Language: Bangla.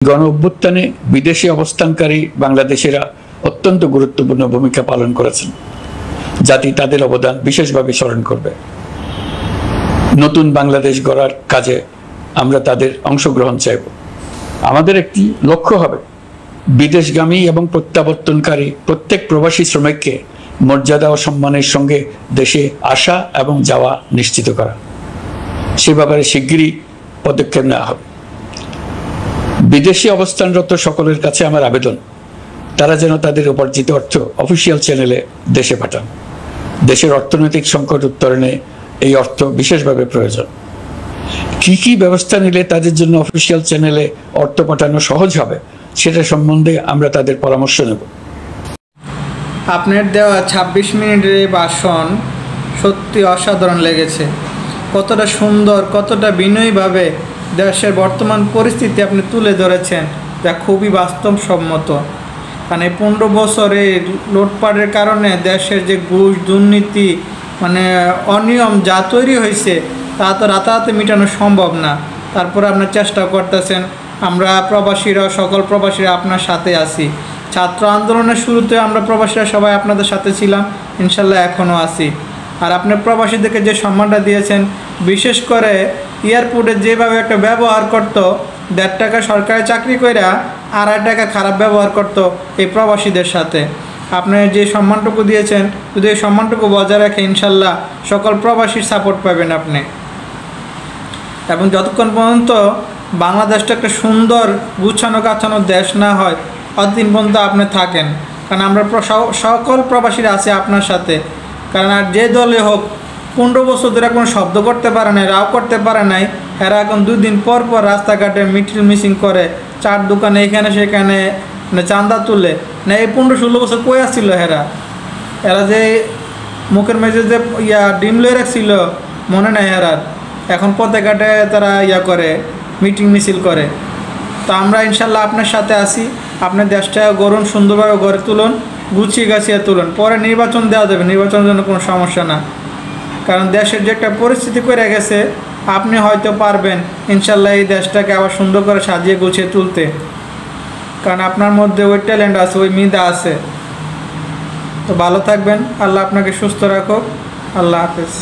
গণ অভ্যুত্থানে বিদেশে অবস্থানকারী বাংলাদেশিরা অত্যন্ত গুরুত্বপূর্ণ ভূমিকা পালন করেছেন। জাতি তাদের অবদান বিশেষভাবে স্মরণ করবে। নতুন বাংলাদেশ গড়ার কাজে আমরা তাদের অংশগ্রহণ চাইব। আমাদের একটি লক্ষ্য হবে বিদেশগামী এবং প্রত্যাবর্তনকারী প্রত্যেক প্রবাসী শ্রমিককে মর্যাদা ও সম্মানের সঙ্গে দেশে আসা এবং যাওয়া নিশ্চিত করা। সে ব্যাপারে শিগগিরই পদক্ষেপ নেওয়া হবে। বিদেশে অবস্থানরত সকলের কাছে আমার আবেদন, তারা যেন তাদের উপার্জিত অর্থ অফিসিয়াল চ্যানেলে দেশে পাঠান। দেশের অর্থনৈতিক সংকট উত্তরণে এই অর্থ বিশেষভাবে প্রয়োজন। কি কি ব্যবস্থা নিলে তাদের জন্য অফিসিয়াল চ্যানেলে অর্থ পাঠানো সহজ হবে সেটা সম্বন্ধে আমরা তাদের পরামর্শ নেব। আপনার দেওয়া ২৬ মিনিটের এই ভাষণ সত্যি অসাধারণ লেগেছে। কতটা সুন্দর, কতটা বিনয়ীভাবে দেশের বর্তমান পরিস্থিতি আপনি তুলে ধরেছেন, যা খুবই বাস্তবসম্মত। কারণ এই ১৫ বছরে লুটপাটের কারণে দেশের যে ঘুষ, দুর্নীতি, অনিয়ম যা তৈরি হয়েছে তা তো রাতারাতি মেটানো সম্ভব না। তারপরে আপনার চেষ্টা করতেছেন। আমরা প্রবাসীরা, সকল প্রবাসীরা আপনার সাথে আছি। ছাত্র আন্দোলনের শুরুতে আমরা প্রবাসীরা সবাই আপনাদের সাথে ছিলাম, ইনশাল্লাহ এখনও আছি। আর আপনি প্রবাসীদেরকে যে সম্মানটা দিয়েছেন, বিশেষ করে এয়ারপোর্টে যেভাবে একটা ব্যবহার করতো, ১.৫ টাকা সরকারি চাকরি কইরা ২.৫ টাকা খারাপ ব্যবহার করতো এই প্রবাসীদের সাথে, আপনি যে সম্মানটুকু দিয়েছেন, যদি এই সম্মানটুকু বজায় রাখে ইনশাল্লাহ সকল প্রবাসীর সাপোর্ট পাবেন আপনি। এবং যতক্ষণ পর্যন্ত বাংলাদেশটা একটা সুন্দর গুছানো গাছানো দেশ না হয়, অতদিন পর্যন্ত আপনি থাকেন। কারণ আমরা সকল প্রবাসীরা আছে আপনার সাথে। কারণ আর যে দলে হোক, ১৫ বছর ধরে কোনো শব্দ করতে পারে নাই, রাও করতে পারে নাই, এরা এখন ২ দিন পর পর রাস্তাঘাটে মিছিল করে, চার দোকানে এখানে সেখানে চাঁদা তুলে না। এই ১৫-১৬ বছর কই আসছিল এরা যে মুখের মেঝে যে ডিম লয়ে রাখছিল, মনে নাই এরার। এখন পথে ঘাটে তারা করে, মিটিং মিছিল করে। তো আমরা ইনশাল্লাহ আপনার সাথে আছি। আপনার দেশটা গড়ুন, সুন্দরভাবে গড়ে তুলুন, গুছিয়ে গাছিয়ে তুলুন। পরে নির্বাচন দেওয়া যাবে, নির্বাচনের জন্য কোনো সমস্যা না। কারণ দেশের যে একটা পরিস্থিতি করে গেছে, আপনি হয়তো পারবেন ইনশাল্লাহ এই দেশটাকে আবার সুন্দর করে সাজিয়ে গুছিয়ে তুলতে। কারণ আপনার মধ্যে ওই ট্যালেন্ট আছে, ওই মেধা আছে। তো ভালো থাকবেন, আল্লাহ আপনাকে সুস্থ রাখুক। আল্লাহ হাফেজ।